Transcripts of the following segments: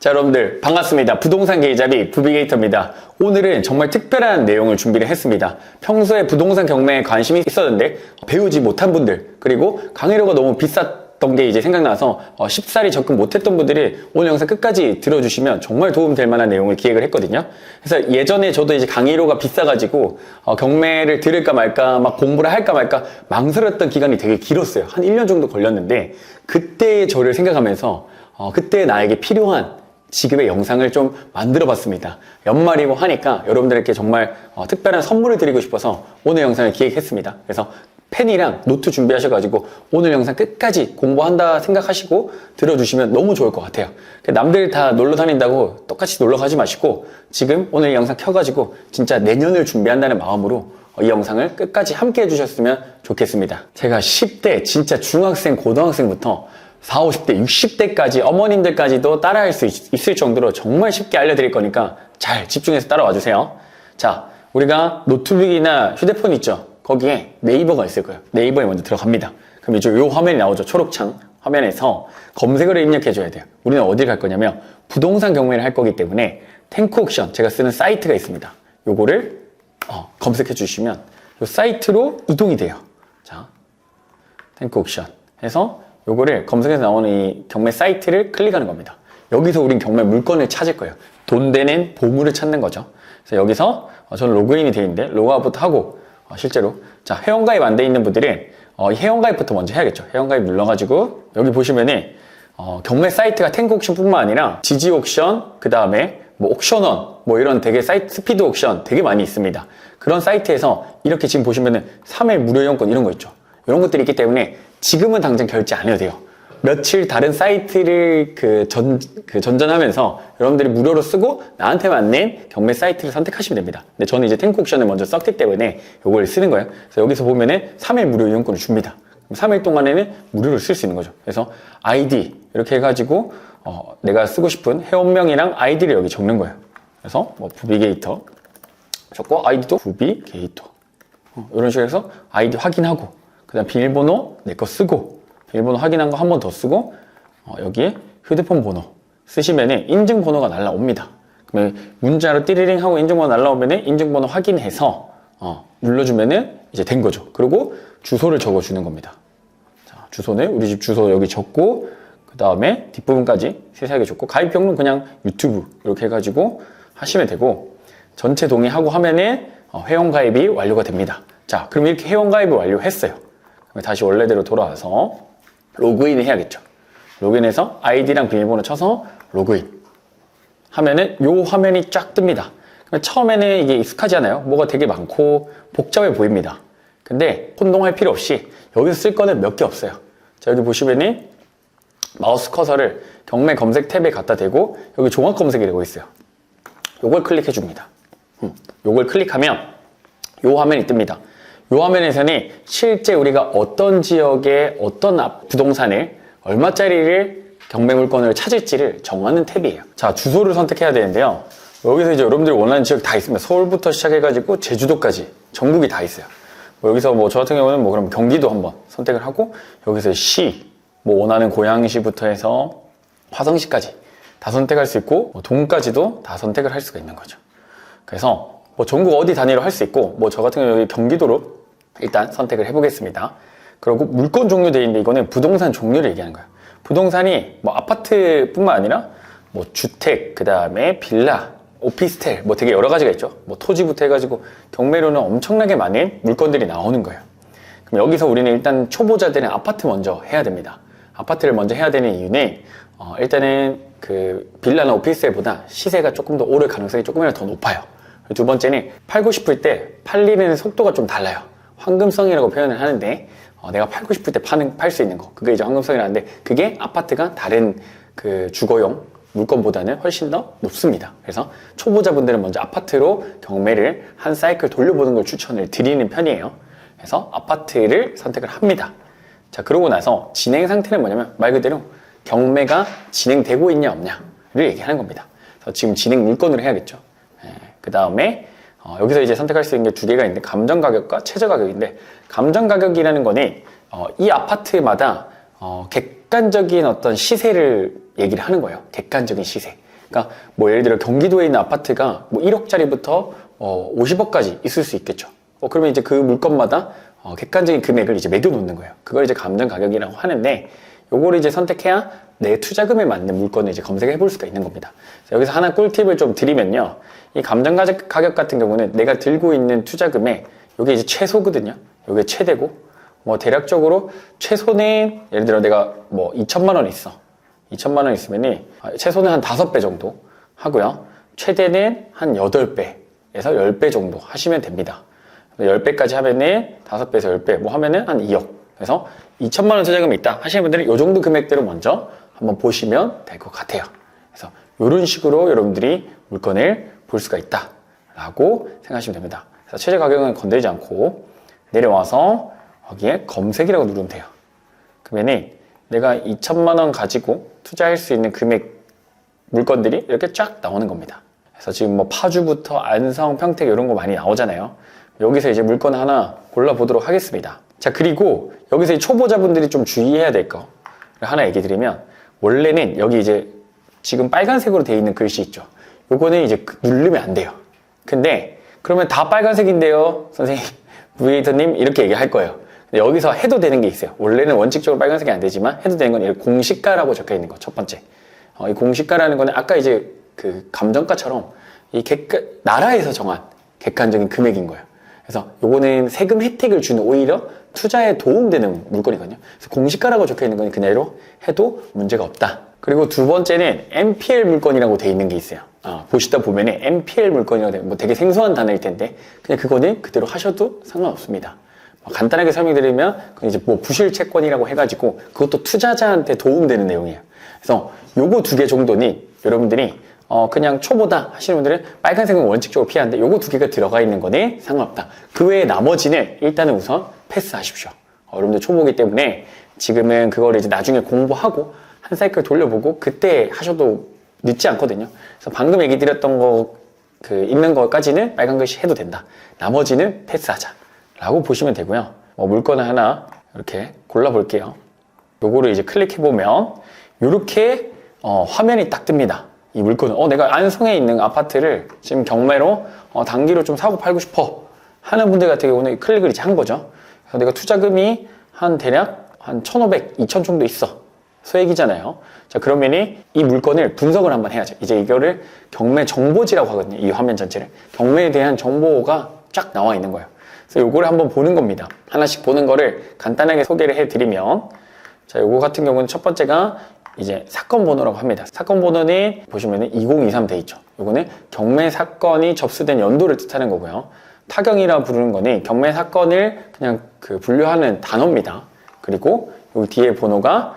자, 여러분들 반갑습니다. 부동산 계좌비 부비게이터입니다. 오늘은 정말 특별한 내용을 준비를 했습니다. 평소에 부동산 경매에 관심이 있었는데 배우지 못한 분들, 그리고 강의료가 너무 비쌌던 게 이제 생각나서 쉽사리 접근 못했던 분들이 오늘 영상 끝까지 들어주시면 정말 도움될 만한 내용을 기획을 했거든요. 그래서 예전에 저도 이제 강의료가 비싸가지고 경매를 들을까 말까 막 공부를 할까 말까 망설였던 기간이 되게 길었어요. 한 1년 정도 걸렸는데 그때의 저를 생각하면서 그때 나에게 필요한 지급의 영상을 좀 만들어 봤습니다. 연말이고 하니까 여러분들께 정말 특별한 선물을 드리고 싶어서 오늘 영상을 기획했습니다. 그래서 펜이랑 노트 준비하셔가지고 오늘 영상 끝까지 공부한다 생각하시고 들어주시면 너무 좋을 것 같아요. 남들 다 놀러 다닌다고 똑같이 놀러 가지 마시고 지금 오늘 영상 켜가지고 진짜 내년을 준비한다는 마음으로 이 영상을 끝까지 함께 해주셨으면 좋겠습니다. 제가 10대 진짜 중학생, 고등학생부터 40, 50대, 60대까지 어머님들까지도 따라할 수 있을 정도로 정말 쉽게 알려드릴 거니까 잘 집중해서 따라와 주세요. 자, 우리가 노트북이나 휴대폰 있죠? 거기에 네이버가 있을 거예요. 네이버에 먼저 들어갑니다. 그럼 이제 이 화면이 나오죠? 초록창 화면에서 검색어를 입력해 줘야 돼요. 우리는 어디 갈 거냐면 부동산 경매를 할 거기 때문에 탱크옥션, 제가 쓰는 사이트가 있습니다. 요거를 검색해 주시면 이 사이트로 이동이 돼요. 자, 탱크옥션 해서 요거를 검색해서 나오는 이 경매 사이트를 클릭하는 겁니다. 여기서 우린 경매 물건을 찾을 거예요. 돈 되는 보물을 찾는 거죠. 그래서 여기서 저는 로그인이 되어 있는데 로그아웃부터 하고 실제로 자, 회원가입 안 돼 있는 분들은 이 회원가입부터 먼저 해야겠죠. 회원가입 눌러가지고 여기 보시면은 경매 사이트가 탱크옥션 뿐만 아니라 지지옥션, 그 다음에 뭐 옥션원, 뭐 이런 되게 사이트, 스피드 옥션 되게 많이 있습니다. 그런 사이트에서 이렇게 지금 보시면은 3일 무료 이용권 이런 거 있죠. 이런 것들이 있기 때문에 지금은 당장 결제 안 해도 돼요. 며칠 다른 사이트를 전전하면서 여러분들이 무료로 쓰고 나한테 맞는 경매 사이트를 선택하시면 됩니다. 근데 저는 이제 탱크옥션을 먼저 썼기 때문에 이걸 쓰는 거예요. 그래서 여기서 보면은 3일 무료 이용권을 줍니다. 3일 동안에는 무료로 쓸 수 있는 거죠. 그래서 아이디 이렇게 해가지고 내가 쓰고 싶은 회원명이랑 아이디를 여기 적는 거예요. 그래서 뭐 부비게이터 적고 아이디도 부비게이터 이런 식으로 해서 아이디 확인하고 그 다음 비밀번호 내 거 쓰고 비밀번호 확인한 거 한 번 더 쓰고 여기에 휴대폰 번호 쓰시면은 인증번호가 날라옵니다. 그러면 문자로 띠리링 하고 인증번호 날라오면은 인증번호 확인해서 눌러주면은 이제 된 거죠. 그리고 주소를 적어주는 겁니다. 자, 주소는 우리 집 주소 여기 적고 그 다음에 뒷부분까지 세세하게 적고 가입 경로는 그냥 유튜브 이렇게 해가지고 하시면 되고 전체 동의하고 하면은 회원가입이 완료가 됩니다. 자, 그럼 이렇게 회원가입을 완료했어요. 다시 원래대로 돌아와서 로그인을 해야겠죠. 로그인해서 아이디랑 비밀번호 쳐서 로그인 하면은 요 화면이 쫙 뜹니다. 처음에는 이게 익숙하지 않아요? 뭐가 되게 많고 복잡해 보입니다. 근데 혼동할 필요 없이 여기서 쓸 거는 몇 개 없어요. 자, 여기 보시면은 마우스 커서를 경매 검색 탭에 갖다 대고 여기 종합 검색이 되고 있어요. 요걸 클릭해 줍니다. 요걸 클릭하면 요 화면이 뜹니다. 이 화면에서는 실제 우리가 어떤 지역에 어떤 부동산을 얼마짜리를 경매 물건을 찾을지를 정하는 탭이에요. 자, 주소를 선택해야 되는데요. 여기서 이제 여러분들이 원하는 지역 다 있습니다. 서울부터 시작해가지고 제주도까지 전국이 다 있어요. 여기서 뭐 저 같은 경우는 뭐 그럼 경기도 한번 선택을 하고 여기서 시, 뭐 원하는 고양시부터 해서 화성시까지 다 선택할 수 있고 뭐 동까지도 다 선택을 할 수가 있는 거죠. 그래서 뭐 전국 어디 단위로 할 수 있고 뭐 저 같은 경우 여기 경기도로 일단 선택을 해보겠습니다. 그리고 물건 종류 되어 있는데 이거는 부동산 종류를 얘기하는 거예요. 부동산이 뭐 아파트뿐만 아니라 뭐 주택, 그 다음에 빌라, 오피스텔 뭐 되게 여러 가지가 있죠. 뭐 토지부터 해가지고 경매로는 엄청나게 많은 물건들이 나오는 거예요. 그럼 여기서 우리는 일단 초보자들은 아파트 먼저 해야 됩니다. 아파트를 먼저 해야 되는 이유는 일단은 그 빌라나 오피스텔보다 시세가 조금 더 오를 가능성이 조금이라도 더 높아요. 두 번째는 팔고 싶을 때 팔리는 속도가 좀 달라요. 황금성이라고 표현을 하는데 내가 팔고 싶을 때 팔 수 있는 거 그게 이제 황금성이라는데 그게 아파트가 다른 그 주거용 물건보다는 훨씬 더 높습니다. 그래서 초보자분들은 먼저 아파트로 경매를 한 사이클 돌려보는 걸 추천을 드리는 편이에요. 그래서 아파트를 선택을 합니다. 자, 그러고 나서 진행 상태는 뭐냐면 말 그대로 경매가 진행되고 있냐 없냐를 얘기하는 겁니다. 그래서 지금 진행 물건으로 해야겠죠. 그 다음에 여기서 이제 선택할 수 있는 게 두 개가 있는데 감정 가격과 최저 가격인데 감정 가격이라는 거는 이 아파트마다 객관적인 어떤 시세를 얘기를 하는 거예요. 객관적인 시세. 그러니까 뭐 예를 들어 경기도에 있는 아파트가 뭐 1억짜리부터 50억까지 있을 수 있겠죠. 그러면 이제 그 물건마다 객관적인 금액을 이제 매겨 놓는 거예요. 그걸 이제 감정 가격이라고 하는데, 요거를 이제 선택해야 내 투자금에 맞는 물건을 이제 검색해 볼 수가 있는 겁니다. 여기서 하나 꿀팁을 좀 드리면요. 이 감정 가격 같은 경우는 내가 들고 있는 투자금에 요게 이제 최소거든요. 요게 최대고, 뭐 대략적으로 최소는 예를 들어 내가 뭐 2천만 원 있어. 2천만 원 있으면은 최소는 한 5배 정도 하고요. 최대는 한 8배에서 10배 정도 하시면 됩니다. 10배까지 하면은 5배에서 10배 뭐 하면은 한 2억. 그래서 2천만 원 투자금이 있다 하시는 분들은 이 정도 금액대로 먼저 한번 보시면 될 것 같아요. 그래서 이런 식으로 여러분들이 물건을 볼 수가 있다 라고 생각하시면 됩니다. 그래서 최저 가격은 건드리지 않고 내려와서 여기에 검색이라고 누르면 돼요. 그러면은 내가 2천만 원 가지고 투자할 수 있는 금액 물건들이 이렇게 쫙 나오는 겁니다. 그래서 지금 뭐 파주부터 안성, 평택 이런 거 많이 나오잖아요. 여기서 이제 물건 하나 골라보도록 하겠습니다. 자, 그리고 여기서 이 초보자분들이 좀 주의해야 될 거 하나 얘기 드리면, 원래는 여기 이제 지금 빨간색으로 되어 있는 글씨 있죠. 요거는 이제 누르면 안 돼요. 근데 그러면 다 빨간색인데요, 선생님, 부에이터님 이렇게 얘기할 거예요. 근데 여기서 해도 되는 게 있어요. 원래는 원칙적으로 빨간색이 안 되지만 해도 되는 건 이렇게 공시가라고 적혀 있는 거, 첫 번째. 이 공시가라는 거는 아까 이제 그 감정가처럼 이 나라에서 정한 객관적인 금액인 거예요. 그래서 요거는 세금 혜택을 주는, 오히려 투자에 도움되는 물건이거든요. 그래서 공시가라고 적혀 있는 건 그대로 해도 문제가 없다. 그리고 두 번째는 MPL 물건이라고 돼 있는 게 있어요. 보시다 보면은 MPL 물건이라고 돼, 뭐 되게 생소한 단어일 텐데 그냥 그거는 그대로 하셔도 상관없습니다. 간단하게 설명드리면 그건 이제 뭐 부실 채권이라고 해가지고 그것도 투자자한테 도움되는 내용이에요. 그래서 요거 2개 정도는 여러분들이 그냥 초보다 하시는 분들은 빨간색은 원칙적으로 피하는데 요거 2개가 들어가 있는 거는 상관없다. 그 외에 나머지는 일단은 우선 패스하십시오. 여러분들 초보기 때문에 지금은 그거를 이제 나중에 공부하고 한 사이클 돌려보고 그때 하셔도 늦지 않거든요. 그래서 방금 얘기 드렸던 거, 읽는 거까지는 빨간 글씨 해도 된다. 나머지는 패스하자 라고 보시면 되고요. 물건을 하나 이렇게 골라볼게요. 요거를 이제 클릭해보면 요렇게 화면이 딱 뜹니다. 이 물건은 내가 안성에 있는 아파트를 지금 경매로 단기로 좀 사고 팔고 싶어 하는 분들 같은 경우는 클릭을 이제 한 거죠. 그래서 내가 투자금이 대략 한 1,500, 2,000 정도 있어. 소액이잖아요. 자, 그러면은 이 물건을 분석을 한번 해야죠. 이제 이거를 경매 정보지라고 하거든요. 이 화면 전체를. 경매에 대한 정보가 쫙 나와 있는 거예요. 그래서 요거를 한번 보는 겁니다. 하나씩 보는 거를 간단하게 소개를 해드리면, 자, 요거 같은 경우는 첫 번째가 이제 사건 번호라고 합니다. 사건 번호는 보시면은 2023 돼 있죠. 요거는 경매 사건이 접수된 연도를 뜻하는 거고요. 타경이라 부르는 거는 경매 사건을 그냥 분류하는 단어입니다. 그리고 여기 뒤에 번호가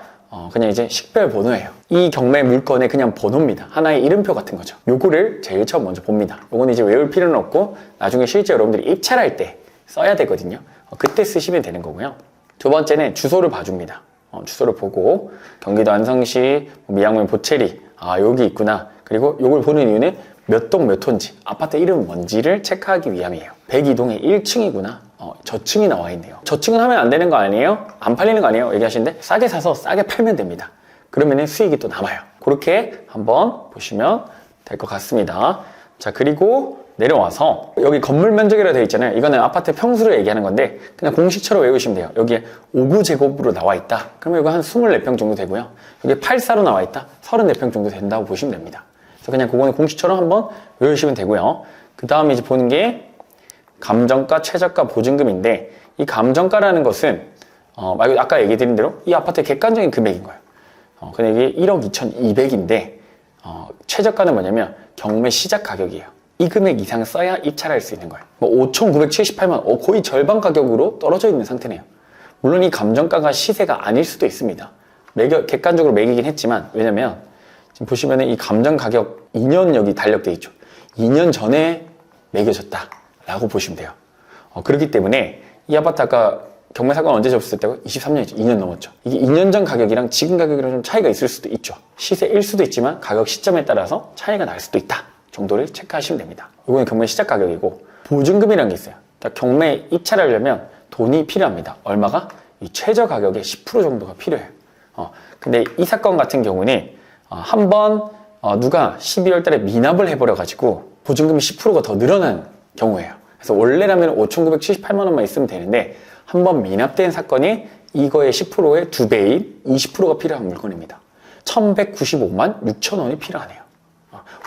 그냥 이제 식별 번호예요. 이 경매 물건의 그냥 번호입니다. 하나의 이름표 같은 거죠. 요거를 제일 처음 먼저 봅니다. 요거는 이제 외울 필요는 없고 나중에 실제 여러분들이 입찰할 때 써야 되거든요. 그때 쓰시면 되는 거고요. 두 번째는 주소를 봐줍니다. 주소를 보고 경기도 안성시 미양면 보채리 여기 있구나. 그리고 요걸 보는 이유는 몇 동 몇 호인지, 아파트 이름 뭔지를 체크하기 위함이에요. 102동에 1층이구나. 저층이 나와 있네요. 저층은 하면 안 되는 거 아니에요? 안 팔리는 거 아니에요? 얘기하시는데 싸게 사서 싸게 팔면 됩니다. 그러면 수익이 또 남아요. 그렇게 한번 보시면 될 것 같습니다. 자, 그리고 내려와서 여기 건물 면적이라고 되어 있잖아요. 이거는 아파트 평수를 얘기하는 건데 그냥 공식처럼 외우시면 돼요. 여기에 5구제곱으로 나와 있다. 그러면 이거 한 24평 정도 되고요. 여기 8사로 나와 있다. 34평 정도 된다고 보시면 됩니다. 그래서 그냥 그거는 공식처럼 한번 외우시면 되고요. 그 다음에 이제 보는 게 감정가, 최저가, 보증금인데 이 감정가라는 것은 아까 얘기 드린 대로 이 아파트의 객관적인 금액인 거예요. 근데 이게 1억 2,200인데 최저가는 뭐냐면 경매 시작 가격이에요. 이 금액 이상 써야 입찰할 수 있는 거예요. 5,978만, 거의 절반 가격으로 떨어져 있는 상태네요. 물론 이 감정가가 시세가 아닐 수도 있습니다. 객관적으로 매기긴 했지만, 왜냐면 지금 보시면 이 감정 가격 2년 여기 달력돼 있죠. 2년 전에 매겨졌다 라고 보시면 돼요. 그렇기 때문에 이 아파트 아까 경매 사건 언제 접수했을 때고 23년이죠. 2년 넘었죠. 이게 2년 전 가격이랑 지금 가격이랑 좀 차이가 있을 수도 있죠. 시세일 수도 있지만 가격 시점에 따라서 차이가 날 수도 있다 정도를 체크하시면 됩니다. 이거는 경매 시작 가격이고, 보증금이라는 게 있어요. 그러니까 경매 입찰하려면 돈이 필요합니다. 얼마가? 이 최저 가격의 10% 정도가 필요해요. 근데 이 사건 같은 경우는 한번 누가 12월 달에 미납을 해버려가지고 보증금이 10%가 더 늘어난 경우예요. 그래서 원래라면 5,978만 원만 있으면 되는데 한번 미납된 사건이 이거의 10%의 2배인 20%가 필요한 물건입니다. 1,195만 6천 원이 필요하네요.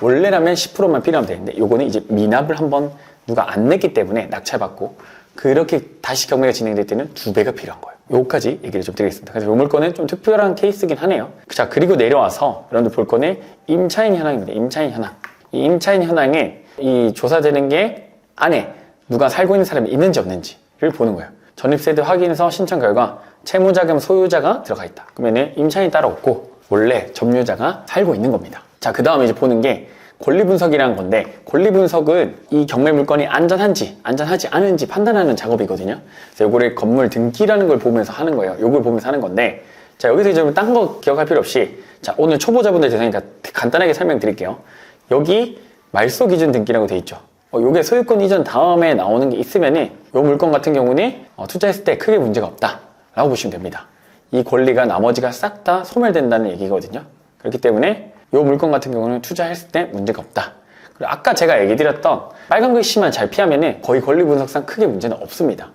원래라면 10%만 필요하면 되는데 요거는 이제 미납을 한번 누가 안 냈기 때문에 낙찰받고 그렇게 다시 경매가 진행될 때는 2배가 필요한 거예요. 요거까지 얘기를 좀 드리겠습니다. 그래서 이 물건은 좀 특별한 케이스긴 하네요. 자, 그리고 내려와서 여러분들 볼 거는 임차인 현황입니다. 임차인 현황. 이 임차인 현황에 이 조사되는 게 안에 누가 살고 있는 사람이 있는지 없는지를 보는 거예요. 전입세대 확인서 신청 결과 채무자금 소유자가 들어가 있다. 그러면은 임차인이 따로 없고 원래 점유자가 살고 있는 겁니다. 자, 그 다음에 이제 보는 게 권리분석이라는 건데 권리분석은 이 경매 물건이 안전한지 안전하지 않은지 판단하는 작업이거든요. 그래서 요거를 건물 등기라는 걸 보면서 하는 거예요. 요걸 보면서 하는 건데 자, 여기서 이제 딴 거 기억할 필요 없이 자, 오늘 초보자분들 대상이니까 간단하게 설명드릴게요. 여기 말소 기준 등기라고 돼 있죠. 요게 소유권 이전 다음에 나오는 게 있으면은 요 물건 같은 경우는 투자했을 때 크게 문제가 없다 라고 보시면 됩니다. 이 권리가 나머지가 싹 다 소멸된다는 얘기거든요. 그렇기 때문에 이 물건 같은 경우는 투자했을 때 문제가 없다. 그리고 아까 제가 얘기 드렸던 빨간 글씨만 잘 피하면은 거의 권리 분석상 크게 문제는 없습니다.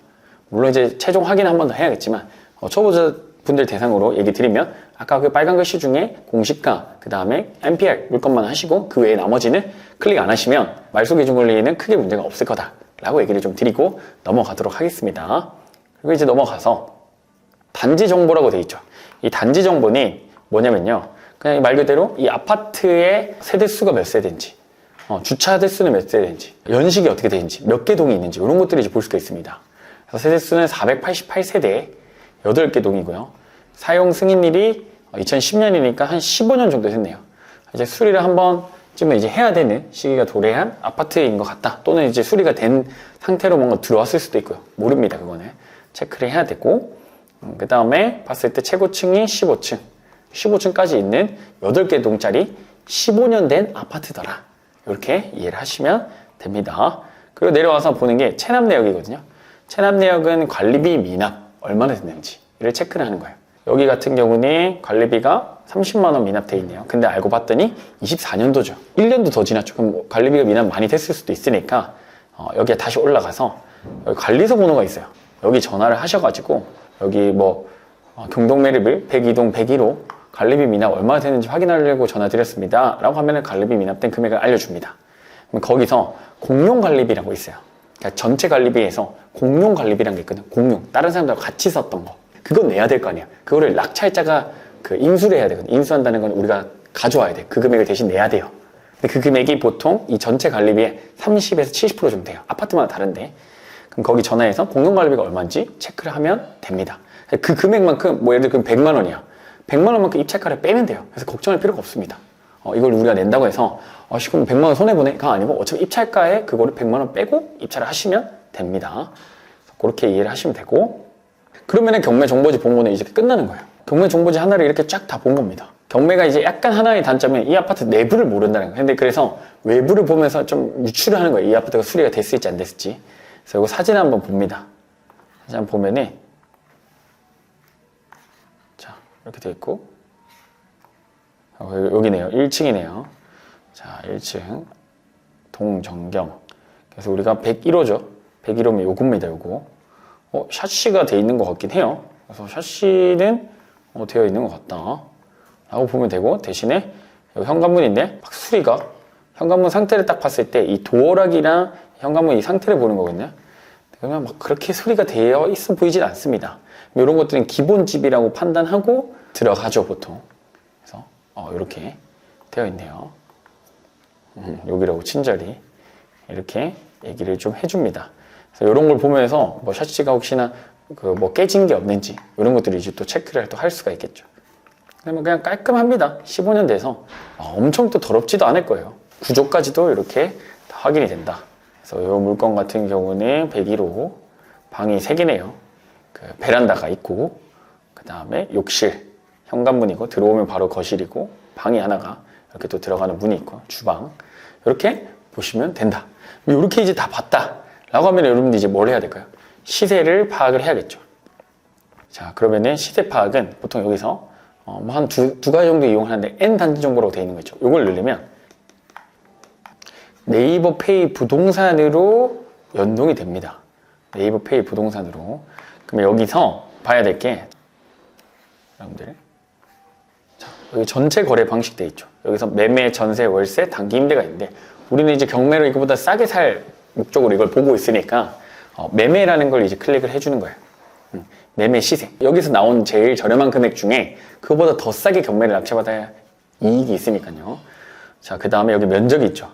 물론 이제 최종 확인 한 번 더 해야겠지만 초보자분들 대상으로 얘기 드리면 아까 그 빨간 글씨 중에 공시가 그 다음에 NPR 물건만 하시고 그 외에 나머지는 클릭 안 하시면 말소 기준 권리에는 크게 문제가 없을 거다 라고 얘기를 좀 드리고 넘어가도록 하겠습니다. 그리고 이제 넘어가서 단지 정보라고 돼 있죠. 이 단지 정보는 뭐냐면요. 그냥 말 그대로 이 아파트의 세대수가 몇 세대인지, 주차 대수는 몇 세대인지, 연식이 어떻게 되는지, 몇 개 동이 있는지 이런 것들을 이제 볼 수가 있습니다. 그래서 세대수는 488세대, 8개 동이고요. 사용 승인일이 2010년이니까 한 15년 정도 됐네요. 이제 수리를 한 번쯤은 이제 해야 되는 시기가 도래한 아파트인 것 같다. 또는 이제 수리가 된 상태로 뭔가 들어왔을 수도 있고요. 모릅니다. 그거는 체크를 해야 되고 그 다음에 봤을 때 최고층이 15층 15층까지 있는 8개 동짜리 15년 된 아파트더라. 이렇게 이해를 하시면 됩니다. 그리고 내려와서 보는 게 체납 내역이거든요. 체납 내역은 관리비 미납 얼마나 됐는지를 체크를 하는 거예요. 여기 같은 경우는 관리비가 30만 원 미납돼 있네요. 근데 알고 봤더니 24년도죠. 1년도 더 지났죠. 그럼 관리비가 미납 많이 됐을 수도 있으니까 여기에 다시 올라가서 여기 관리소 번호가 있어요. 여기 전화를 하셔가지고 여기 경동매립을 102동 101호 관리비 미납 얼마나 되는지 확인하려고 전화드렸습니다 라고 하면은 관리비 미납된 금액을 알려줍니다. 그럼 거기서 공용관리비라고 있어요. 그러니까 전체 관리비에서 공용관리비라는 게 있거든요. 공용, 다른 사람들하고 같이 썼던 거 그건 내야 될 거 아니야. 그거를 낙찰자가 인수를 해야 되거든요. 인수한다는 건 우리가 가져와야 돼. 그 금액을 대신 내야 돼요. 근데 그 금액이 보통 이 전체 관리비의 30에서 70% 정도 돼요. 아파트마다 다른데 그럼 거기 전화해서 공용관리비가 얼마인지 체크를 하면 됩니다. 그 금액만큼 예를 들면 100만 원이야. 100만 원만큼 입찰가를 빼면 돼요. 그래서 걱정할 필요가 없습니다. 이걸 우리가 낸다고 해서 그럼 100만 원 손해보네가 아니고 어차피 입찰가에 그거를 100만 원 빼고 입찰을 하시면 됩니다. 그렇게 이해를 하시면 되고 그러면은 경매 정보지 본 거는 이제 끝나는 거예요. 경매 정보지 하나를 이렇게 쫙 다 본 겁니다. 경매가 이제 약간 하나의 단점은 이 아파트 내부를 모른다는 거예요. 근데 그래서 외부를 보면서 좀 유추를 하는 거예요. 이 아파트가 수리가 됐을지 안 됐을지. 그래서 이거 사진 한번 봅니다. 사진 한번 보면은 자 이렇게 돼 있고 여기네요. 1층이네요. 자 1층 동정경. 그래서 우리가 101호죠. 101호면 요겁니다. 요거. 샤시가 돼 있는 것 같긴 해요. 그래서 샤시는 되어 있는 것 같다 라고 보면 되고 대신에 여기 현관문인데 막 수리가 현관문 상태를 딱 봤을 때 이 도어락이랑 현관문 이 상태를 보는 거거든요. 그러면 막 그렇게 수리가 되어 있어 보이진 않습니다. 이런 것들은 기본집이라고 판단하고 들어가죠 보통. 그래서 이렇게 되어 있네요. 여기라고 친절히 이렇게 얘기를 좀 해줍니다. 그래서 이런 걸 보면서 샤시가 혹시나 깨진 게 없는지 이런 것들을 이제 또 체크를 또 할 수가 있겠죠. 그냥 깔끔합니다. 15년 돼서 엄청 또 더럽지도 않을 거예요. 구조까지도 이렇게 다 확인이 된다. 그래서 이 물건 같은 경우는 101호 방이 3개네요. 베란다가 있고 그 다음에 욕실 현관문이고 들어오면 바로 거실이고 방이 하나가 이렇게 또 들어가는 문이 있고 주방 이렇게 보시면 된다. 이렇게 이제 다 봤다 라고 하면 여러분들 이제 뭘 해야 될까요? 시세를 파악을 해야겠죠. 자 그러면은 시세 파악은 보통 여기서 뭐 한 두 가지 정도 이용하는데 N 단지 정도로 되어 있는 거죠. 이걸 누르면 네이버 페이 부동산으로 연동이 됩니다. 네이버 페이 부동산으로. 그럼 여기서 봐야 될 게, 여러분들. 자, 여기 전체 거래 방식 돼 있죠. 여기서 매매, 전세, 월세, 단기 임대가 있는데, 우리는 이제 경매로 이거보다 싸게 살 목적으로 이걸 보고 있으니까, 매매라는 걸 이제 클릭을 해주는 거예요. 매매 시세. 여기서 나온 제일 저렴한 금액 중에 그거보다 더 싸게 경매를 낙찰받아야 이익이 있으니까요. 자, 그 다음에 여기 면적이 있죠.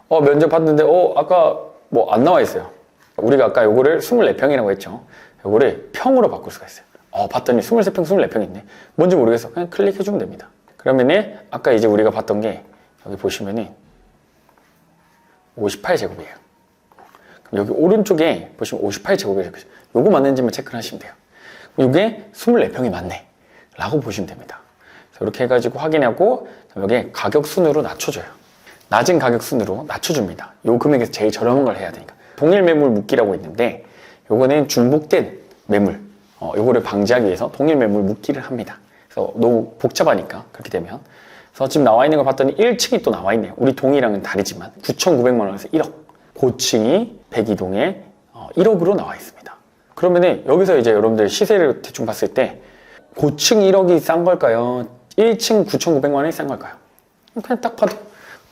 면적 봤는데, 아까 뭐 안 나와 있어요. 우리가 아까 요거를 24평이라고 했죠. 요거를 평으로 바꿀 수가 있어요. 봤더니 23평, 24평 있네. 뭔지 모르겠어. 그냥 클릭해주면 됩니다. 그러면은, 아까 이제 우리가 봤던 게, 여기 보시면은, 58제곱이에요. 그럼 여기 오른쪽에 보시면 58제곱이에요. 요거 맞는지만 체크를 하시면 돼요. 요게 24평이 맞네. 라고 보시면 됩니다. 이렇게 해가지고 확인하고, 여기에 가격 순으로 낮춰줘요. 낮은 가격 순으로 낮춰줍니다. 요 금액에서 제일 저렴한 걸 해야 되니까. 동일 매물 묶기라고 있는데, 요거는 중복된 매물, 요거를 방지하기 위해서 동일 매물 묶기를 합니다. 그래서 너무 복잡하니까, 그렇게 되면. 그래서 지금 나와 있는 걸 봤더니 1층이 또 나와 있네요. 우리 동이랑은 다르지만 9,900만 원에서 1억. 고층이 102동에 1억으로 나와 있습니다. 그러면은 여기서 이제 여러분들 시세를 대충 봤을 때 고층 1억이 싼 걸까요? 1층 9,900만 원이 싼 걸까요? 그냥 딱 봐도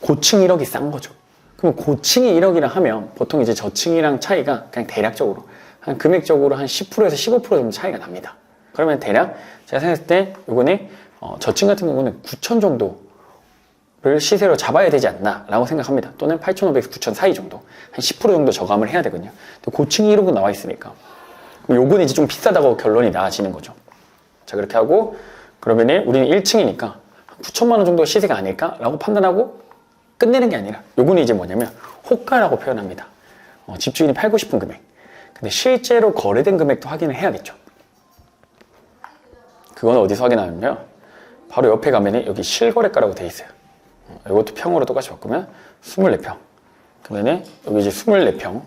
고층 1억이 싼 거죠. 그럼 고층이 1억이라 하면 보통 이제 저층이랑 차이가 그냥 대략적으로 한 금액적으로 한 10%에서 15% 정도 차이가 납니다. 그러면 대략 제가 생각했을 때 요거는 저층 같은 경우는 9천 정도를 시세로 잡아야 되지 않나 라고 생각합니다. 또는 8,500에서 9천 사이 정도, 한 10% 정도 저감을 해야 되거든요. 고층이 1억은 나와 있으니까 요거는 이제 좀 비싸다고 결론이 나아지는 거죠. 자, 그렇게 하고 그러면은 우리는 1층이니까 9천만 원 정도 시세가 아닐까 라고 판단하고 끝내는 게 아니라 요거는 이제 뭐냐면 호가라고 표현합니다. 집주인이 팔고 싶은 금액. 근데 실제로 거래된 금액도 확인을 해야겠죠. 그건 어디서 확인하면요, 바로 옆에 가면은 여기 실거래가라고 돼 있어요. 이것도 평으로 똑같이 바꾸면 24평. 그러면은 여기 이제 24평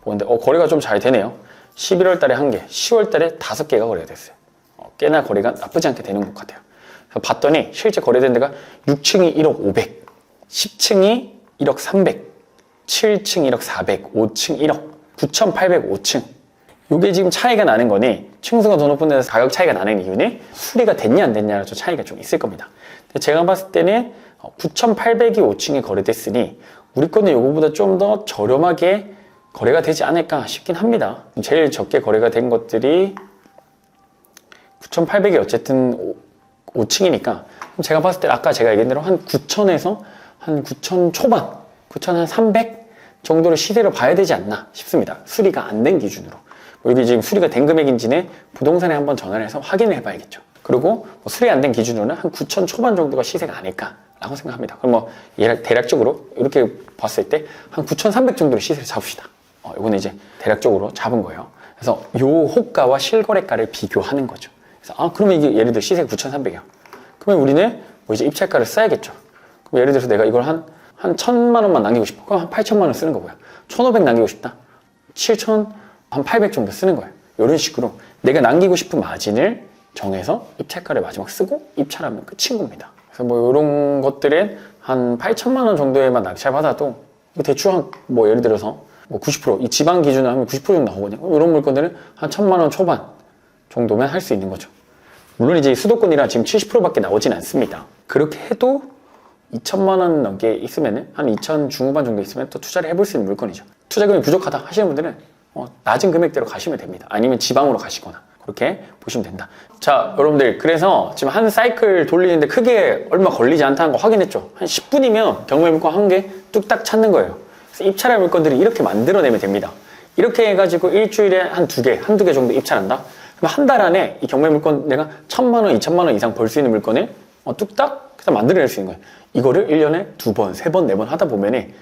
보는데 거래가 좀 잘 되네요. 11월 달에 1개, 10월 달에 5개가 거래가 됐어요. 꽤나 거래가 나쁘지 않게 되는 것 같아요. 그래서 봤더니 실제 거래된 데가 6층이 1억 500, 10층이 1억 300, 7층 1억 400, 5층 1억, 9,805층. 이게 지금 차이가 나는 거니, 층수가 더 높은 데서 가격 차이가 나는 이유는 수리가 됐냐 안 됐냐로 좀 차이가 좀 있을 겁니다. 근데 제가 봤을 때는 9,800이 5층에 거래됐으니 우리 거는 이거보다 좀 더 저렴하게 거래가 되지 않을까 싶긴 합니다. 제일 적게 거래가 된 것들이 9,800이 어쨌든 5층이니까 제가 봤을 때 아까 제가 얘기한 대로 한 9,000에서 한 9,000 초반, 9,300 정도를 시세로 봐야 되지 않나 싶습니다. 수리가 안 된 기준으로. 여기 지금 수리가 된 금액인지는 부동산에 한번 전화를 해서 확인을 해봐야겠죠. 그리고 수리 안 된 기준으로는 한 9,000 초반 정도가 시세가 아닐까라고 생각합니다. 그럼 뭐 대략적으로 이렇게 봤을 때 한 9,300 정도로 시세를 잡읍시다. 이거는 이제 대략적으로 잡은 거예요. 그래서 요 호가와 실거래가를 비교하는 거죠. 그래서 그러면 이게 예를 들어 시세가 9,300이야. 그러면 우리는 뭐 이제 입찰가를 써야겠죠. 그럼 예를 들어서 내가 이걸 한 1,000만 원만 남기고 싶어. 그럼 한 8,000만 원 쓰는 거고요. 1,500 남기고 싶다. 7,000, 한 800 정도 쓰는 거예요. 이런 식으로 내가 남기고 싶은 마진을 정해서 입찰가를 마지막 쓰고 입찰하면 끝인 겁니다. 그래서 뭐 이런 것들은 한 8,000만 원 정도에만 낙찰받아도 대충 뭐 예를 들어서 뭐 90%, 이 지방 기준으로 하면 90% 정도 나오거든요. 이런 물건들은 한 1,000만 원 초반 정도면 할 수 있는 거죠. 물론 이제 수도권이라 지금 70%밖에 나오진 않습니다. 그렇게 해도 2,000만 원 넘게 있으면은 한 2,000 중후반 정도 있으면 또 투자를 해볼 수 있는 물건이죠. 투자금이 부족하다 하시는 분들은 낮은 금액대로 가시면 됩니다. 아니면 지방으로 가시거나 그렇게 보시면 된다. 자, 여러분들, 그래서 지금 한 사이클 돌리는데 크게 얼마 걸리지 않다는 거 확인했죠. 한 10분이면 경매 물건 한 개 뚝딱 찾는 거예요. 그래서 입찰할 물건들을 이렇게 만들어내면 됩니다. 이렇게 해가지고 일주일에 한두 개 정도 입찰한다. 그럼 한 달 안에 이 경매 물건 내가 1,000만 원, 2,000만 원 이상 벌 수 있는 물건을 뚝딱 그래서 만들어낼 수 있는 거예요. 이거를 1년에 2번, 3번, 4번 하다 보면은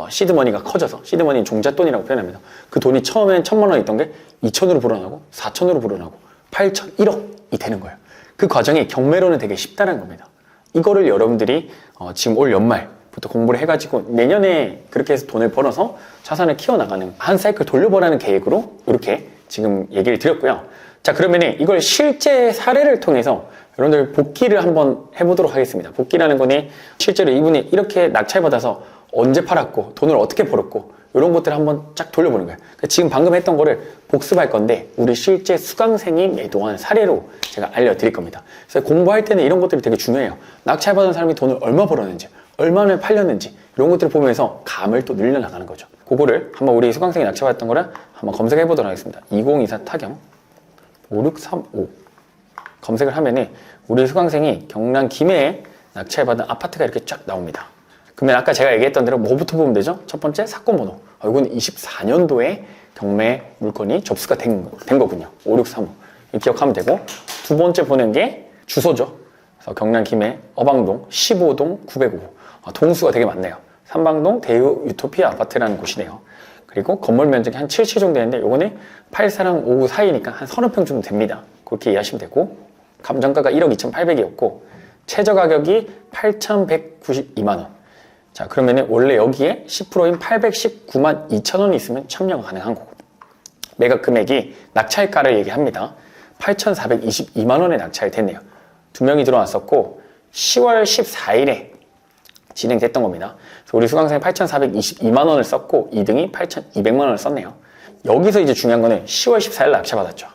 시드머니가 커져서, 시드머니는 종잣돈이라고 표현합니다. 그 돈이 처음엔 1,000만 원 있던 게 2,000으로 불어나고 4,000으로 불어나고 8,000, 1억이 되는 거예요. 그 과정이 경매로는 되게 쉽다는 겁니다. 이거를 여러분들이 지금 올 연말부터 공부를 해가지고 내년에 그렇게 해서 돈을 벌어서 자산을 키워나가는 한 사이클 돌려보라는 계획으로 이렇게 지금 얘기를 드렸고요. 자, 그러면 이걸 실제 사례를 통해서 여러분들 복기를 한번 해보도록 하겠습니다. 복기라는 거는 실제로 이분이 이렇게 낙찰받아서 언제 팔았고 돈을 어떻게 벌었고 이런 것들을 한번 쫙 돌려보는 거예요. 그러니까 지금 방금 했던 거를 복습할 건데 우리 실제 수강생이 매도한 사례로 제가 알려드릴 겁니다. 그래서 공부할 때는 이런 것들이 되게 중요해요. 낙찰받은 사람이 돈을 얼마 벌었는지 얼마나 팔렸는지 이런 것들을 보면서 감을 또 늘려나가는 거죠. 그거를 한번 우리 수강생이 낙찰받았던 거를 한번 검색해 보도록 하겠습니다. 2024 타경 5635 검색을 하면은 우리 수강생이 경남 김해에 낙찰받은 아파트가 이렇게 쫙 나옵니다. 그러면 아까 제가 얘기했던 대로 뭐부터 보면 되죠? 첫 번째 사건 번호. 이건 24년도에 경매 물건이 접수가 된 거군요. 5635 기억하면 되고, 두 번째 보는 게 주소죠. 그래서 경남 김해 어방동 15동 905. 동수가 되게 많네요. 삼방동 대유 유토피아 아파트라는 곳이네요. 그리고 건물 면적이 한 7채 정도 되는데 요거는 84랑 59 사이니까 한 30평 정도 됩니다. 그렇게 이해하시면 되고, 감정가가 1억 2,800이었고 최저 가격이 8,192만원. 자, 그러면은 원래 여기에 10%인 819만 2천원이 있으면 참여가 가능한 거고, 매각 금액이 낙찰가를 얘기합니다. 8,422만원에 낙찰됐네요. 2명이 들어왔었고 10월 14일에 진행됐던 겁니다. 그래서 우리 수강생이 8,422만원을 썼고 2등이 8,200만원을 썼네요. 여기서 이제 중요한 거는 10월 14일 낙찰받았죠.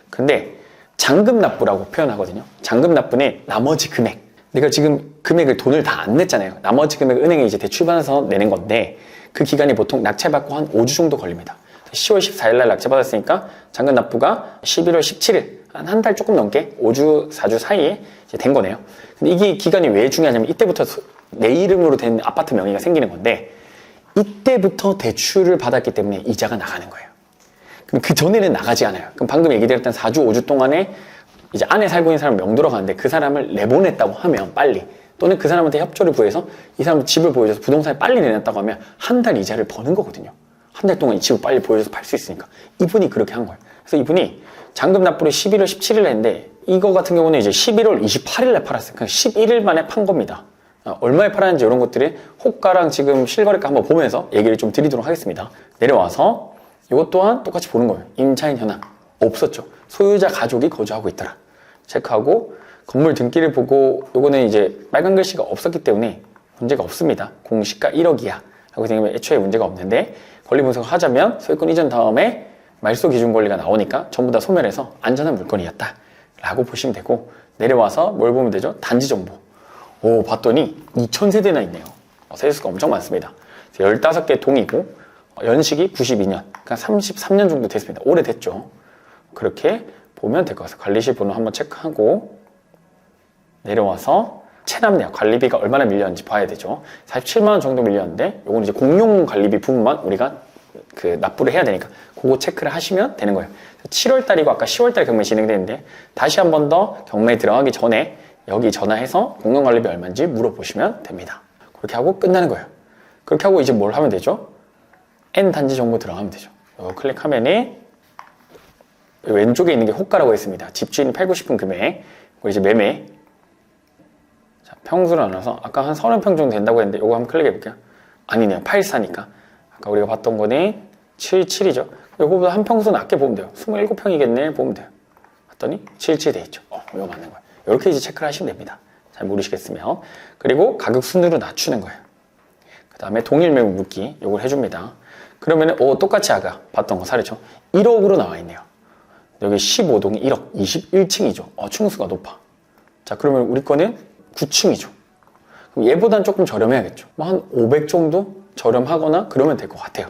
근데 잔금 납부라고 표현하거든요. 잔금 납부는 나머지 금액, 내가 지금 금액을 돈을 다 안 냈잖아요. 나머지 금액 은행에 이제 대출받아서 내는 건데 그 기간이 보통 낙찰받고 한 5주 정도 걸립니다. 10월 14일 날 낙찰받았으니까 잔금 납부가 11월 17일 한 달 조금 넘게 5주 4주 사이에 이제 된 거네요. 근데 이게 기간이 왜 중요하냐면 이때부터 내 이름으로 된 아파트 명의가 생기는 건데 이때부터 대출을 받았기 때문에 이자가 나가는 거예요. 그럼 그 전에는 나가지 않아요. 그럼 방금 얘기드렸던 4주 5주 동안에 이제 안에 살고 있는 사람 명도로 가는데 그 사람을 내보냈다고 하면 빨리, 또는 그 사람한테 협조를 구해서 이 사람 집을 보여줘서 부동산에 빨리 내놨다고 하면 한 달 이자를 버는 거거든요. 한 달 동안 이 집을 빨리 보여줘서 팔 수 있으니까. 이분이 그렇게 한 거예요. 그래서 이분이 잔금 납부를 11월 17일에 했는데 이거 같은 경우는 이제 11월 28일에 팔았어요. 그냥 11일 만에 판 겁니다. 얼마에 팔았는지 이런 것들이 호가랑 지금 실거래가 한번 보면서 얘기를 좀 드리도록 하겠습니다. 내려와서 이것 또한 똑같이 보는 거예요. 임차인 현황 없었죠. 소유자 가족이 거주하고 있더라. 체크하고 건물 등기를 보고 요거는 이제 빨간 글씨가 없었기 때문에 문제가 없습니다. 공시가 1억이야 라고 생각하면 애초에 문제가 없는데, 권리 분석을 하자면 소유권 이전 다음에 말소 기준 권리가 나오니까 전부 다 소멸해서 안전한 물건이었다 라고 보시면 되고, 내려와서 뭘 보면 되죠? 단지 정보. 오, 봤더니 2000세대나 있네요. 세대수가 엄청 많습니다. 15개 동이고 연식이 92년, 그러니까 33년 정도 됐습니다. 오래됐죠. 그렇게 보면 될 것 같아요. 관리실 번호 한번 체크하고 내려와서 체납내역, 관리비가 얼마나 밀렸는지 봐야 되죠. 47만원 정도 밀렸는데 요건 이제 공용 관리비 부분만 우리가 그 납부를 해야 되니까 그거 체크를 하시면 되는 거예요. 7월달이고 아까 10월달 경매 진행되는데 다시 한 번 더 경매에 들어가기 전에 여기 전화해서 공용 관리비 얼마인지 물어보시면 됩니다. 그렇게 하고 끝나는 거예요. 그렇게 하고 이제 뭘 하면 되죠? N 단지 정보 들어가면 되죠. 클릭하면은 왼쪽에 있는 게 호가라고 했습니다. 집주인이 팔고 싶은 금액, 그리고 이제 매매. 자, 평수를 나눠서 아까 한 30평 정도 된다고 했는데 이거 한번 클릭해 볼게요. 아니네요. 84니까. 아까 우리가 봤던 거는 77이죠. 이거보다 한 평수 낮게 보면 돼요. 27평이겠네 보면 돼요. 봤더니 77 돼 있죠. 이거 맞는 거예요. 이렇게 이제 체크를 하시면 됩니다. 잘 모르시겠으면. 그리고 가격 순으로 낮추는 거예요. 그 다음에 동일 매물 묻기 이걸 해줍니다. 그러면은 똑같이 아까 봤던 거 사례죠. 1억으로 나와 있네요. 여기 15동이 1억, 21층이죠. 층수가 높아. 자, 그러면 우리 거는 9층이죠. 그럼 얘보단 조금 저렴해야겠죠. 뭐 한 500 정도 저렴하거나 그러면 될 것 같아요.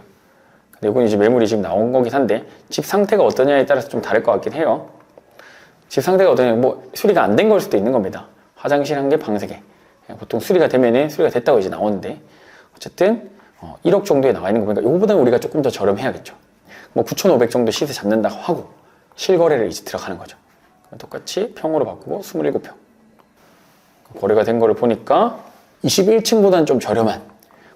근데 이건 이제 매물이 지금 나온 거긴 한데 집 상태가 어떠냐에 따라서 좀 다를 것 같긴 해요. 집 상태가 어떠냐, 뭐 수리가 안 된 걸 수도 있는 겁니다. 화장실 한 개, 방 3개. 보통 수리가 되면은 수리가 됐다고 이제 나오는데 어쨌든 1억 정도에 나와 있는 거 보니까 이거보다는 우리가 조금 더 저렴해야겠죠. 뭐 9,500 정도 시세 잡는다고 하고 실거래를 이제 들어가는 거죠. 똑같이 평으로 바꾸고 27평. 거래가 된 거를 보니까 21층보다는 좀 저렴한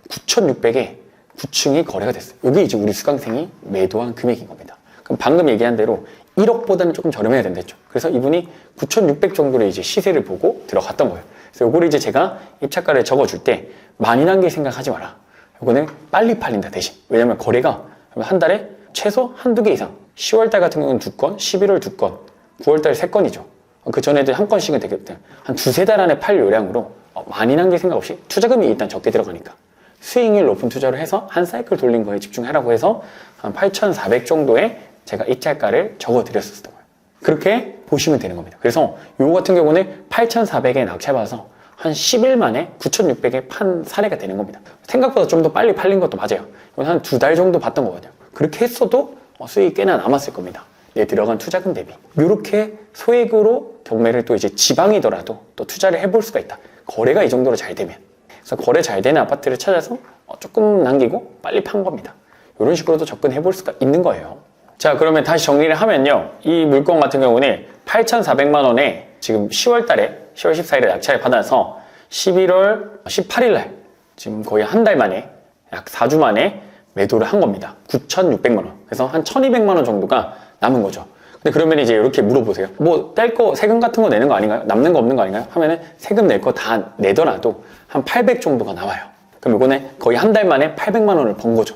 9,600에 9층이 거래가 됐어요. 이게 이제 우리 수강생이 매도한 금액인 겁니다. 그럼 방금 얘기한 대로 1억보다는 조금 저렴해야 된댔죠. 그래서 이분이 9,600 정도의 이제 시세를 보고 들어갔던 거예요. 그래서 요거를 이제 제가 입찰가를 적어줄 때 많이 남길 생각하지 마라. 요거는 빨리 팔린다 대신. 왜냐면 거래가 한 달에 최소 한두 개 이상. 10월달 같은 경우는 2건, 11월 2건, 9월달에 3건이죠. 그 전에도 한 건씩은 되게 한 두세 달 안에 팔 요량으로 많이 남길 생각 없이 투자금이 일단 적게 들어가니까 수익률 높은 투자를 해서 한 사이클 돌린 거에 집중하라고 해서 한 8,400 정도의 제가 입찰가를 적어 드렸었던 거예요. 그렇게 보시면 되는 겁니다. 그래서 요거 같은 경우는 8,400에 낙찰받아서 한 10일 만에 9,600에 판 사례가 되는 겁니다. 생각보다 좀 더 빨리 팔린 것도 맞아요. 이건 한 2달 정도 봤던 거거든요. 그렇게 했어도 수익이 꽤나 남았을 겁니다. 내 들어간 투자금 대비. 이렇게 소액으로 경매를 또 이제 지방이더라도 또 투자를 해볼 수가 있다. 거래가 이 정도로 잘 되면. 그래서 거래 잘 되는 아파트를 찾아서 조금 남기고 빨리 판 겁니다. 이런 식으로도 접근해 볼 수가 있는 거예요. 자, 그러면 다시 정리를 하면요. 이 물건 같은 경우는 8,400만 원에 지금 10월 달에 10월 14일에 낙찰을 받아서 11월 18일 날 지금 거의 한 달 만에 약 4주 만에 매도를 한 겁니다. 9,600만 원. 그래서 한 1,200만 원 정도가 남은 거죠. 근데 그러면 이제 이렇게 물어보세요. 뭐 뗄 거 세금 같은 거 내는 거 아닌가요? 남는 거 없는 거 아닌가요? 하면은 세금 낼 거 다 내더라도 한 800 정도가 나와요. 그럼 이거는 거의 한 달 만에 800만 원을 번 거죠.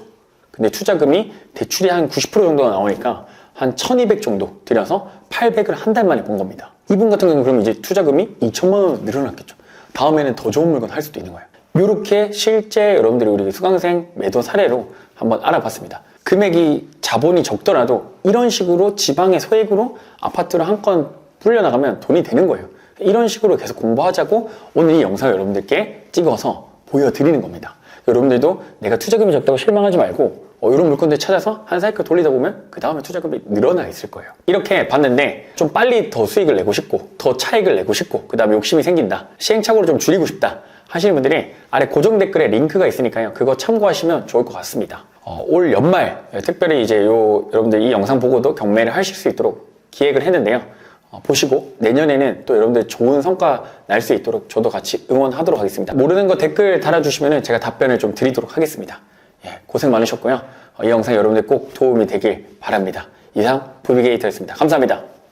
근데 투자금이 대출이 한 90% 정도가 나오니까 한 1,200 정도 들여서 800을 한 달 만에 번 겁니다. 이분 같은 경우는 그럼 이제 투자금이 2천만 원 늘어났겠죠. 다음에는 더 좋은 물건 할 수도 있는 거예요. 이렇게 실제 여러분들이 우리 수강생 매도 사례로 한번 알아봤습니다. 금액이 자본이 적더라도 이런 식으로 지방의 소액으로 아파트를 한 건 불려나가면 돈이 되는 거예요. 이런 식으로 계속 공부하자고 오늘 이 영상을 여러분들께 찍어서 보여드리는 겁니다. 여러분들도 내가 투자금이 적다고 실망하지 말고 이런 물건들 찾아서 한 사이클 돌리다 보면 그 다음에 투자금이 늘어나 있을 거예요. 이렇게 봤는데 좀 빨리 더 수익을 내고 싶고 더 차익을 내고 싶고 그 다음에 욕심이 생긴다, 시행착오를 좀 줄이고 싶다 하시는 분들이 아래 고정 댓글에 링크가 있으니까요. 그거 참고하시면 좋을 것 같습니다. 올 연말 특별히 이제 여러분들 이 영상 보고도 경매를 하실 수 있도록 기획을 했는데요. 보시고 내년에는 또 여러분들 좋은 성과 날 수 있도록 저도 같이 응원하도록 하겠습니다. 모르는 거 댓글 달아주시면 제가 답변을 좀 드리도록 하겠습니다. 고생 많으셨고요. 이 영상 여러분들 꼭 도움이 되길 바랍니다. 이상 부비게이터였습니다. 감사합니다.